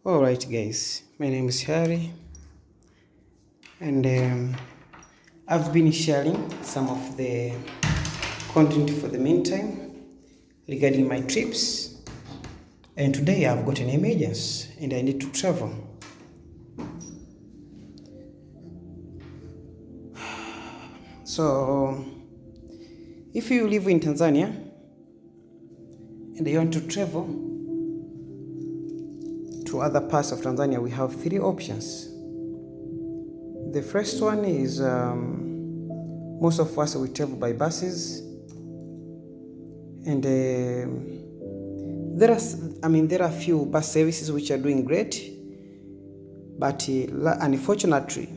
Alright guys, my name is Harry and I've been sharing some of the content for the meantime regarding my trips, and today I've got an emergency and I need to travel. So if you live in Tanzania and you want to travel to other parts of Tanzania, we have three options. The first one is most of us we travel by buses, and there are few bus services which are doing great, but unfortunately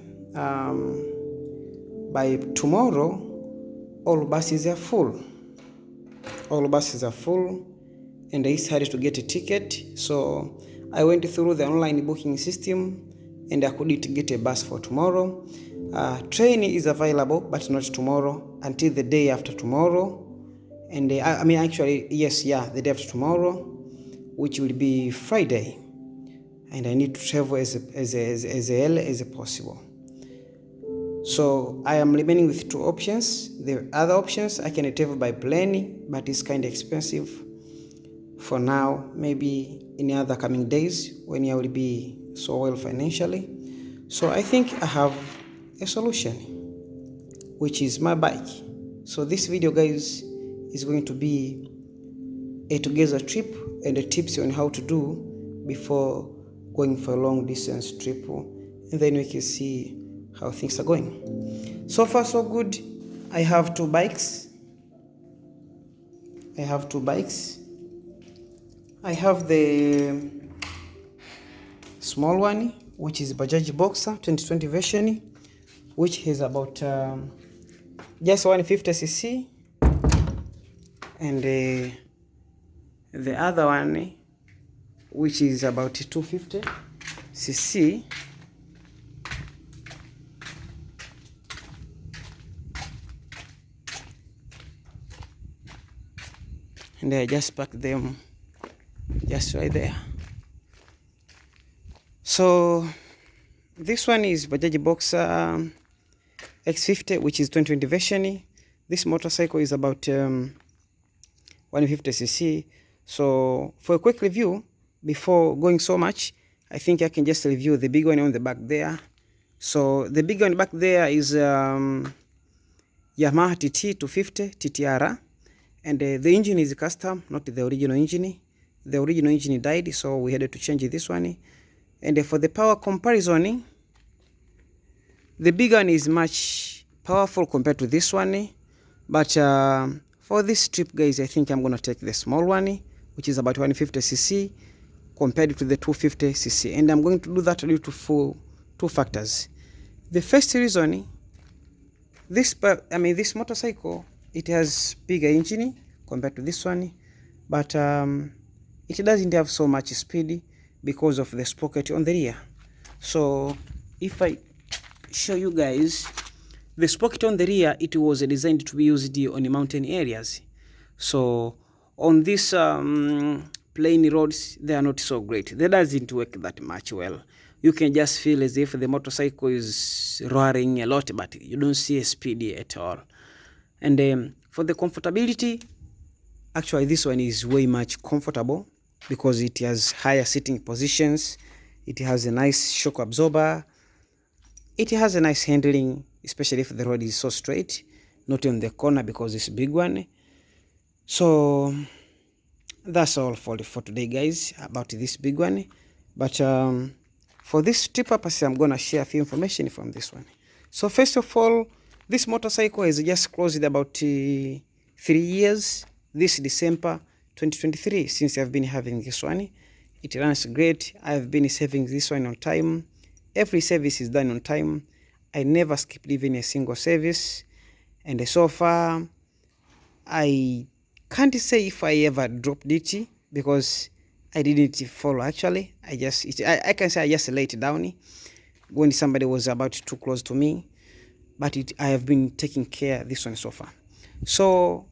by tomorrow all buses are full. And it's hard to get a ticket, so I went through the online booking system and I couldn't get a bus for tomorrow. Train is available, but not tomorrow, until the day after tomorrow. And the day after tomorrow, which will be Friday. And I need to travel as early as possible. So I am remaining with two options. The other options, I can travel by plane, but it's kind of expensive for now. Maybe in other coming days when I will be so well financially. So I think I have a solution, which is my bike. So this video, guys, is going to be a together trip and a tips on how to do before going for a long distance trip, and then we can see how things are going. So far so good. I have two bikes. I have the small one, which is Bajaj Boxer 2020 version, which has about just 150cc, and the other one, which is about 250cc. And I just packed them just right there. So this one is Bajaj Boxer X50, which is 2020 version. This motorcycle is about 150cc. So for a quick review, before going so much, I think I can just review the big one on the back there. So the big one back there is Yamaha TT 250 TTR. And the engine is custom, not the original engine. The original engine died, so we had to change this one. And for the power comparison, the big one is much powerful compared to this one. But for this trip, guys, I think I'm going to take the small one, which is about 150cc compared to the 250cc. And I'm going to do that due to two factors. The first reason, this motorcycle, it has bigger engine compared to this one, but it doesn't have so much speed because of the sprocket on the rear. So if I show you guys, the sprocket on the rear, it was designed to be used on mountain areas. So on these plain roads, they are not so great. They doesn't work that much well. You can just feel as if the motorcycle is roaring a lot, but you don't see a speed at all. And for the comfortability, actually this one is way much comfortable because it has higher sitting positions. It has a nice shock absorber. It has a nice handling, especially if the road is so straight, not on the corner because it's a big one. So that's all for today, guys, about this big one. But for this trip purpose, I'm going to share a few information from this one. So first of all, this motorcycle has just closed about 3 years this December 2023 since I've been having this one. It runs great. I've been saving this one on time. Every service is done on time. I never skipped even a single service. And so far, I can't say if I ever dropped it because I didn't follow actually. I can say I just laid it down when somebody was about too close to me. But I have been taking care of this one so far. So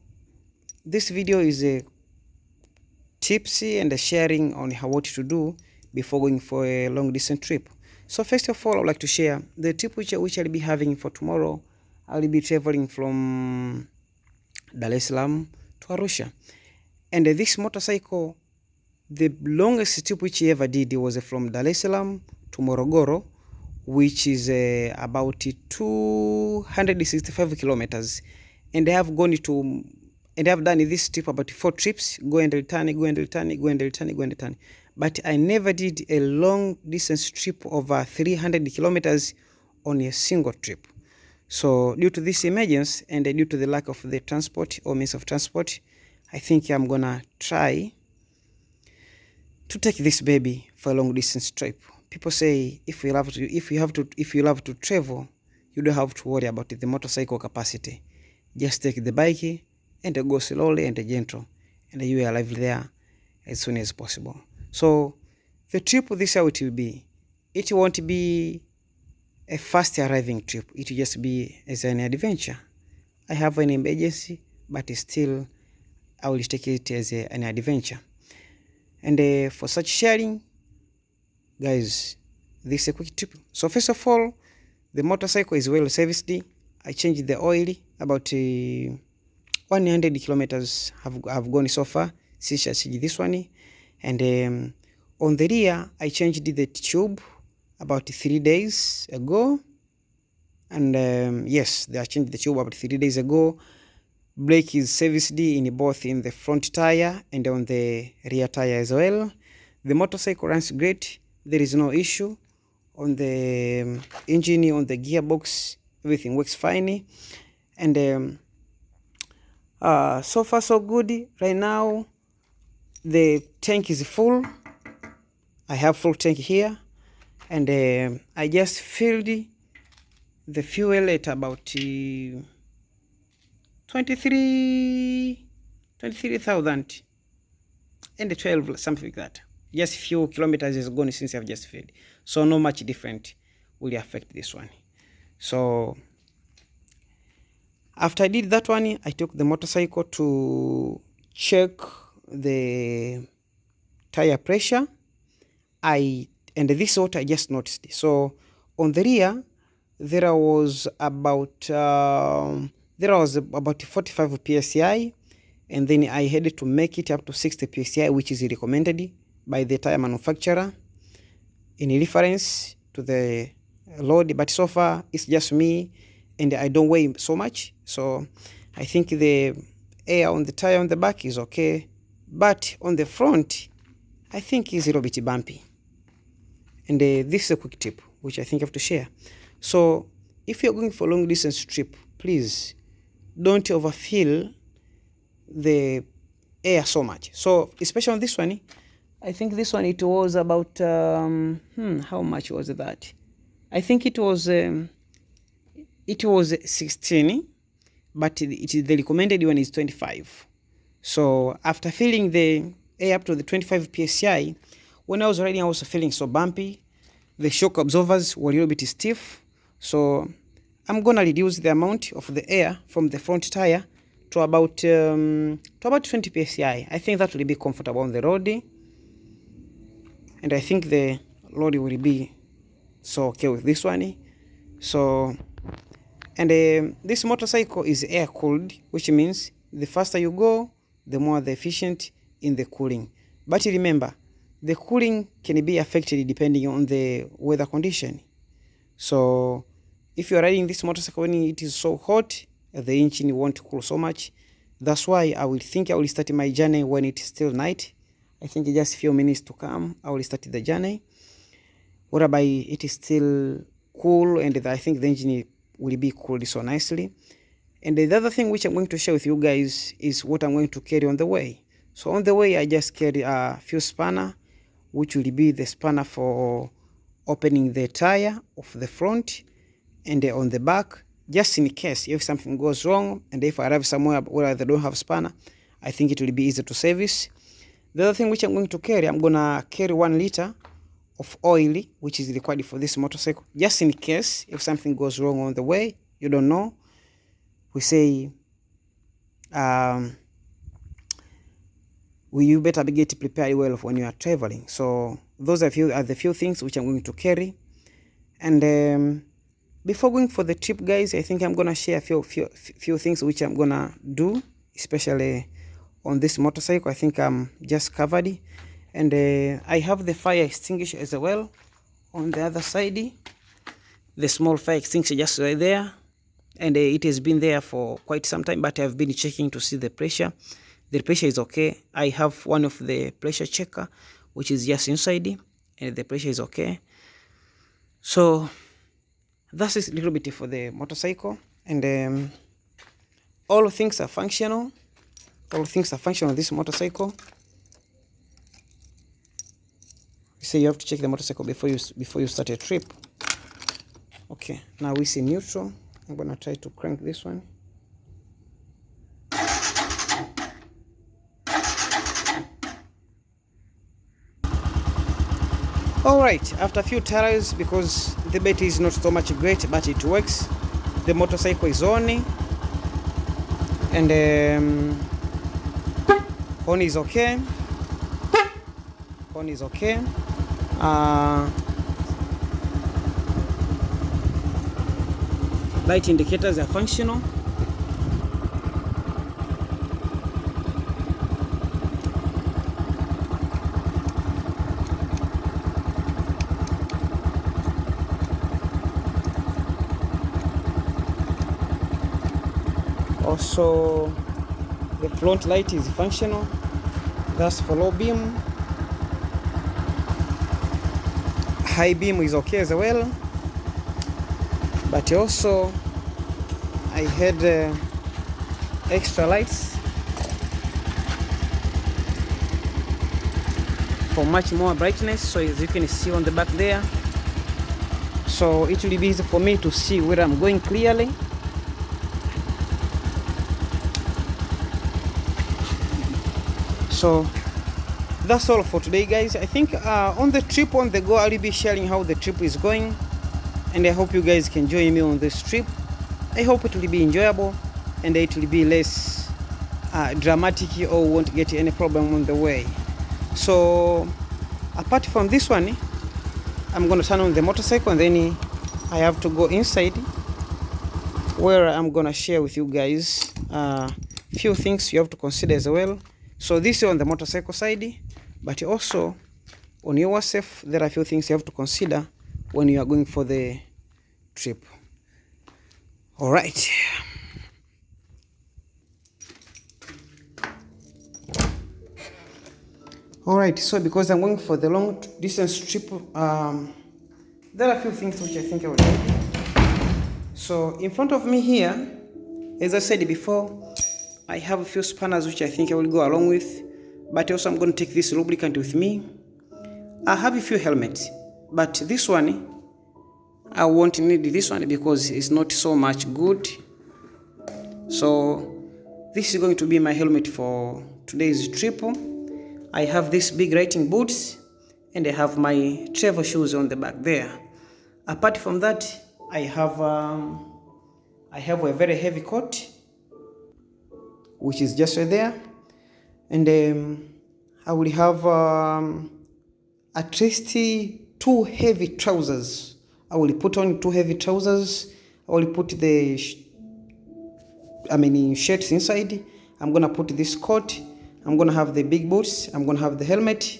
this video is a tips and a sharing on what to do before going for a long distance trip. So first of all, I would like to share the trip which I'll be having for tomorrow. I'll be traveling from Dar es Salaam to Arusha. And this motorcycle, the longest trip which he ever did was from Dar es Salaam to Morogoro, which is about 265 kilometers. And I have done this trip about 4 trips, go and return, go and return, go and return, go and return. But I never did a long distance trip over 300 kilometers on a single trip. So due to this emergency and due to the lack of the transport or means of transport, I think I'm gonna try to take this baby for a long distance trip. People say if you love to travel, you don't have to worry about the motorcycle capacity. Just take the bike and go slowly and gentle, and you will arrive there as soon as possible. So the trip this how it will be. It won't be a fast arriving trip. It will just be as an adventure. I have an emergency, but still I will take it as an adventure. And for such sharing, guys, this is a quick trip. So first of all, the motorcycle is well serviced. I changed the oil. About 100 kilometers have gone so far since I changed this one. And on the rear, I changed the tube about 3 days ago. And yes, I changed the tube about 3 days ago. Brake is serviced in both in the front tire and on the rear tire as well. The motorcycle runs great. There is no issue on the engine, on the gearbox. Everything works fine. And so far so good. Right now, the tank is full. I have full tank here. And I just filled the fuel at about 23,000 and 12, something like that. Just few kilometers is gone since I've just filled. So not much different will affect this one. So after I did that one, I took the motorcycle to check the tire pressure. And this is what I just noticed. So on the rear, there was about 45 psi, and then I had to make it up to 60 psi, which is recommended by the tire manufacturer in reference to the load. But so far it's just me, and I don't weigh so much, so I think the air on the tire on the back is okay, but on the front I think it's a little bit bumpy. And this is a quick tip which I think I have to share. So if you're going for a long distance trip, please don't overfill the air so much. So especially on this one, I think this one, it was about how much was that? I think it was 16, but the recommended one is 25. So after filling the air up to the 25 psi, when I was riding, I was feeling so bumpy. The shock absorbers were a little bit stiff. So I'm gonna reduce the amount of the air from the front tire to about 20 psi. I think that will be comfortable on the road, and I think the road will be so okay with this one. So, and this motorcycle is air cooled, which means the faster you go, the more the efficient in the cooling. But remember, the cooling can be affected depending on the weather condition. So if you are riding this motorcycle when it is so hot, the engine won't cool so much. That's why I will start my journey when it is still night. I think just a few minutes to come, I will start the journey, whereby it is still cool, and I think the engine will be cooled so nicely. And the other thing which I'm going to share with you guys is what I'm going to carry on the way. So on the way, I just carry a few spanner, which will be the spanner for opening the tire of the front and on the back, just in case if something goes wrong, and if I arrive somewhere where they don't have spanner, I think it will be easy to service. The other thing which I'm going to carry, I'm gonna carry 1 liter of oil, which is required for this motorcycle, just in case if something goes wrong on the way. You don't know. We say you better get prepared well when you are traveling. So those are the few things which I'm going to carry. And before going for the trip, guys, I think I'm gonna share a few things which I'm gonna do, especially on this motorcycle. I think I'm just covered, and I have the fire extinguisher as well on the other side. The small fire extinguisher just right there, and it has been there for quite some time, but I've been checking to see the pressure. The pressure is okay. I have one of the pressure checker which is just inside, and the pressure is okay. So that is a little bit for the motorcycle, and all things are functional. All things are functional on this motorcycle. So you have to check the motorcycle before you start a trip. Okay, now we see neutral. I'm gonna try to crank this one. Alright, after a few trials, because the battery is not so much great, but it works. The motorcycle is on, and horn is okay. Horn is okay. Light indicators are functional. Also, the front light is functional. That's for low beam. High beam is okay as well. But also, I had extra lights for much more brightness. So as you can see on the back there, so it will be easy for me to see where I'm going clearly. So that's all for today, guys. I think on the trip on the go, I'll be sharing how the trip is going, and I hope you guys can join me on this trip. I hope it will be enjoyable, and it will be less dramatic, or won't get any problem on the way. So apart from this one, I'm gonna turn on the motorcycle, and then I have to go inside where I'm gonna share with you guys few things you have to consider as well. So this is on the motorcycle side, but also on yourself, there are a few things you have to consider when you are going for the trip. All right. All right, so because I'm going for the long distance trip, there are a few things which I think I will do. So in front of me here, as I said before, I have a few spanners which I think I will go along with, but also I'm going to take this lubricant with me. I have a few helmets, but this one, I won't need this one because it's not so much good. So this is going to be my helmet for today's trip. I have these big riding boots, and I have my travel shoes on the back there. Apart from that, I have a very heavy coat, which is just right there, and I will have at least 2 heavy trousers. I will put on 2 heavy trousers. I will put the shirts inside. I'm gonna put this coat. I'm gonna have the big boots. I'm gonna have the helmet.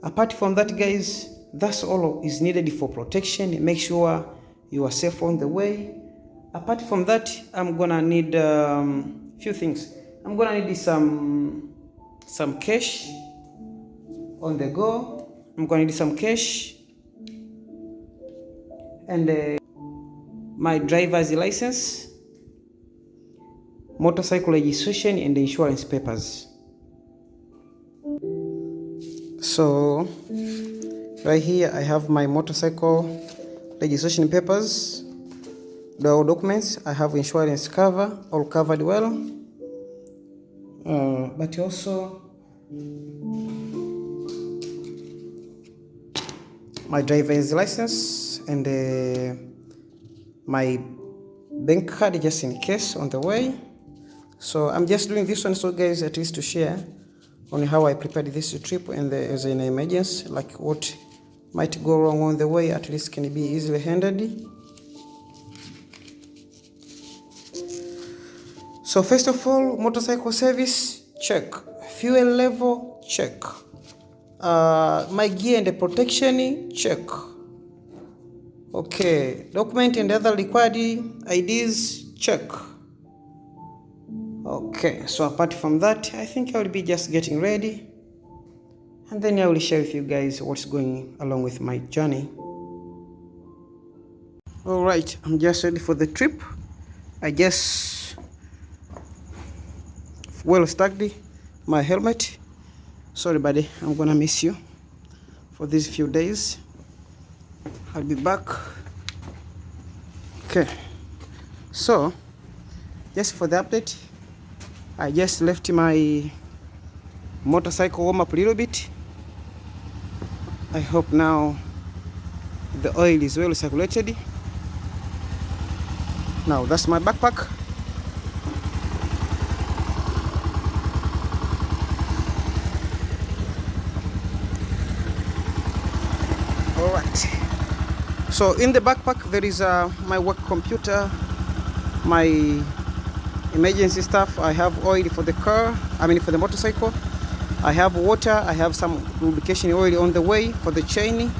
Apart from that, guys, that's all is needed for protection. Make sure you are safe on the way. Apart from that, I'm gonna need few things. I'm gonna need some cash on the go. I'm gonna need some cash, and my driver's license, motorcycle registration, and insurance papers. So right here I have my motorcycle registration papers, the all documents. I have insurance cover, all covered well, but also my driver's license and my bank card just in case on the way. So I'm just doing this one so guys at least to share on how I prepared this trip and as an emergency, like what might go wrong on the way, at least can be easily handled. So first of all, motorcycle service, check. Fuel level, check. My gear and the protection, check. Okay, document and other required IDs, check. Okay, so apart from that, I think I will be just getting ready, and then I will share with you guys what's going along with my journey. All right, I'm just ready for the trip. I just well stacked my helmet. Sorry buddy, I'm gonna miss you for these few days. I'll be back. Okay, so just for the update, I just left my motorcycle warm up a little bit. I hope now the oil is well circulated. Now that's my backpack. Alright, so in the backpack there is my work computer, my emergency stuff. I have oil for the car, for the motorcycle. I have water, I have some lubrication oil on the way for the chain.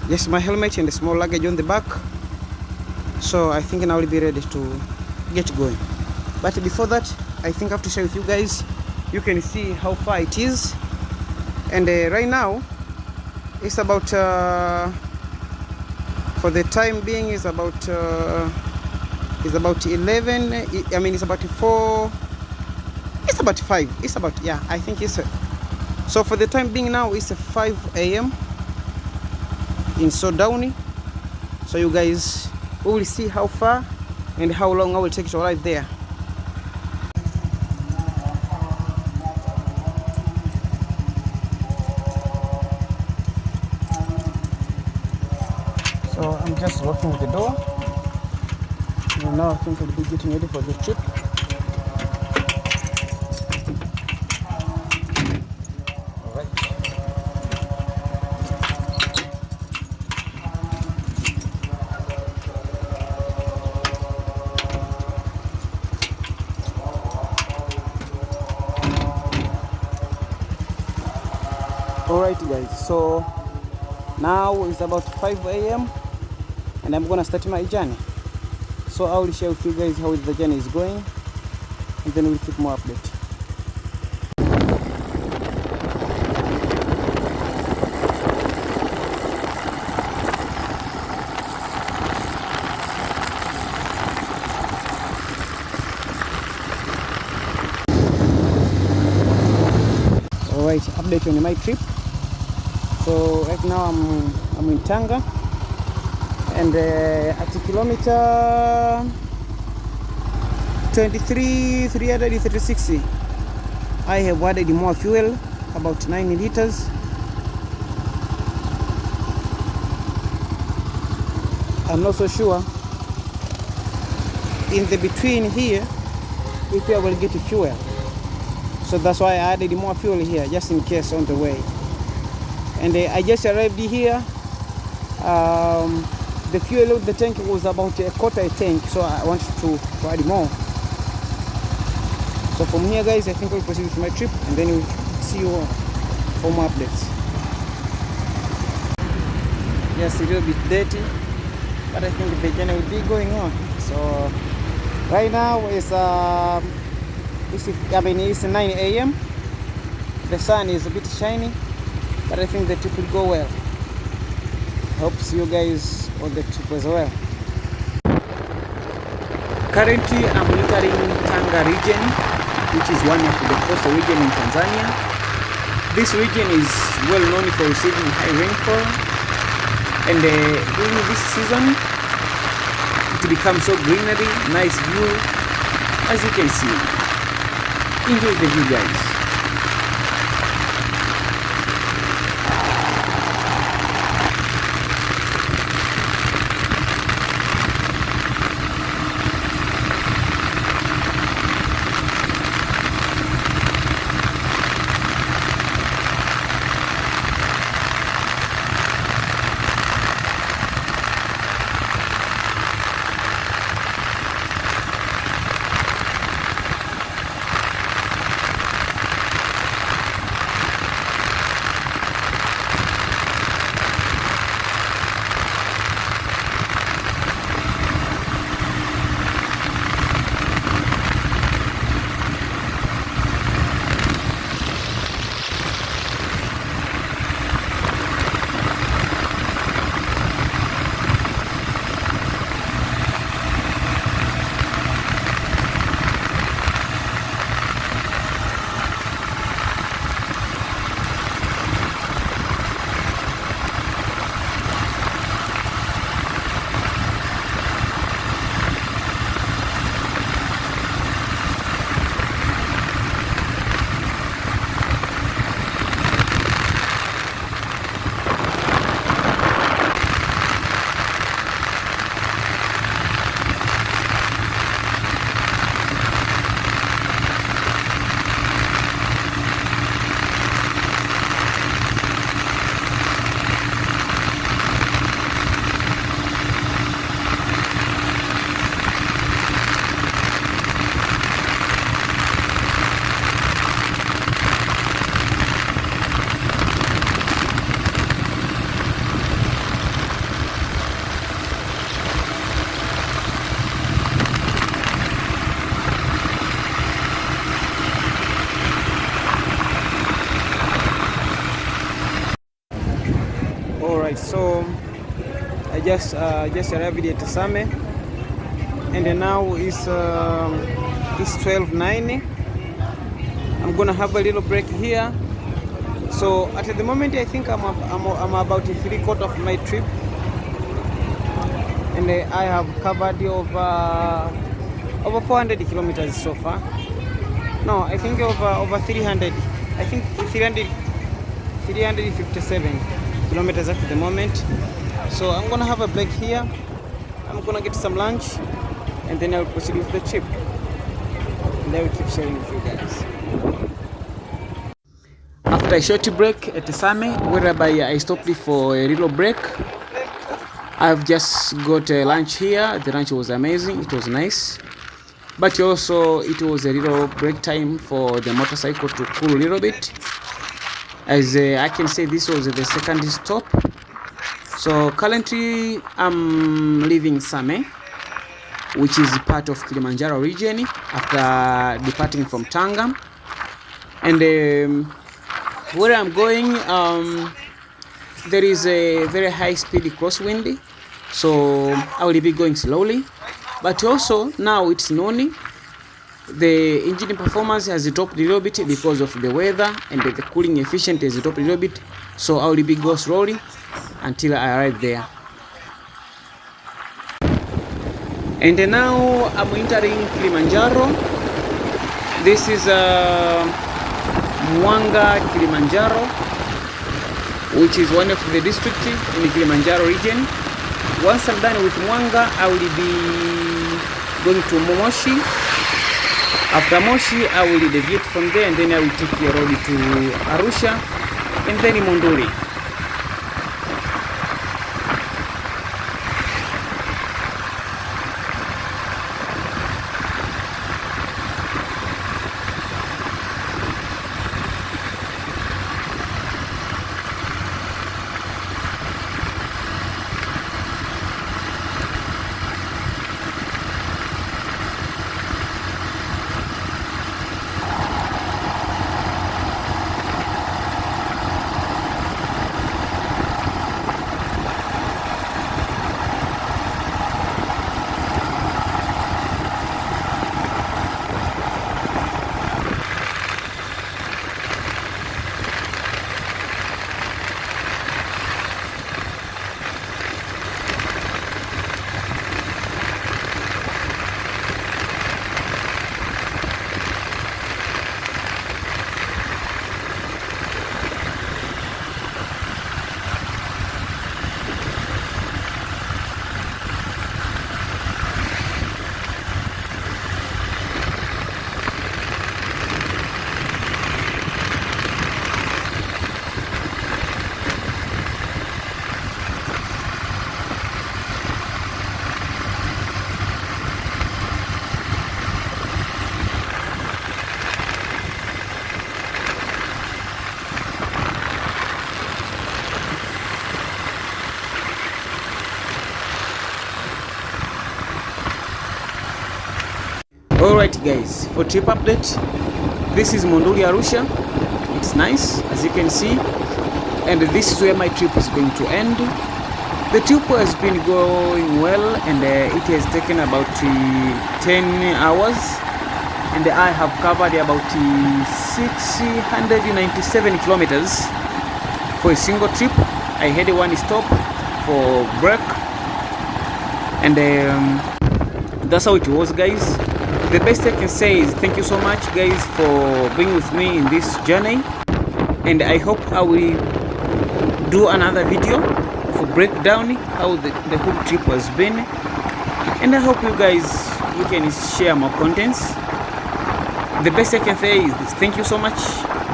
Yes, my helmet and the small luggage on the back. So I think now I will be ready to get going. But before that, I think I have to share with you guys. You can see how far it is. And right now, it's about, for the time being, it's about 11, it's about 4, it's about 5, it's about, yeah, I think it's, so for the time being now, it's 5 a.m. in Sodowny. So you guys, we will see how far and how long I will take to arrive there. So I'm just walking the door. And now I think I'll be getting ready for the trip. Alright guys, so now it's about 5 a.m. and I'm gonna start my journey. So I will share with you guys how the journey is going, and then we'll keep more update. Alright, update on my trip. So right now I'm in Tanga, and at kilometer 336 I have added more fuel, about 9 liters. I'm not so sure in the between here if I will get fuel, so that's why I added more fuel here just in case on the way. And I just arrived here. The fuel of the tank was about a quarter tank, so I wanted to add more. So from here guys, I think we'll proceed with my trip, and then we'll see you for more updates. Yes, a little bit dirty, but I think the journey will be going on. So right now it's 9 a.m. The sun is a bit shiny, but I think the trip will go well. Hope to see you guys on the trip as well. Currently I'm entering Tanga region, which is one of the coastal region in Tanzania. This region is well known for receiving high rainfall, and during this season it becomes so greenery, nice view, as you can see. Enjoy the view guys. So I just arrived at Same, and now it's 12:09. I'm gonna have a little break here. So at the moment, I think I'm about 3/4 of my trip, and I have covered over 400 kilometers so far. No, I think over 300. I think 357 kilometers at the moment. So I'm gonna have a break here. I'm gonna get some lunch, and then I'll proceed with the trip, and I will keep sharing with you guys. After a short break at Same, whereby I stopped for a little break, I've just got a lunch here. The lunch was amazing. It was nice, but also it was a little break time for the motorcycle to cool a little bit. As I can say, this was the second stop. So currently I'm leaving Same, which is part of Kilimanjaro region, after departing from Tanga, and where I'm going, there is a very high speed crosswind, so I will be going slowly. But also now it's noon, the engine performance has dropped a little bit because of the weather, and the cooling efficiency has dropped a little bit, so I will be go slowly until I arrive there. And now I'm entering Kilimanjaro. This is Mwanga, Kilimanjaro, which is one of the districts in the Kilimanjaro region. Once I'm done with Mwanga, I will be going to Moshi. After Moshi, I will deviate from there, and then I will take the road to Arusha, and then Monduli. Alright guys, for trip update, this is Monduli Arusha. It's nice, as you can see, and this is where my trip is going to end. The trip has been going well, and it has taken about 10 hours, and I have covered about 697 kilometers for a single trip. I had one stop for break, and that's how it was, guys. The best I can say is thank you so much, guys, for being with me in this journey, and I hope I will do another video for breakdown how the whole trip has been, and I hope you guys can share more contents. The best I can say is thank you so much,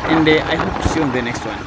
and I hope to see you on the next one.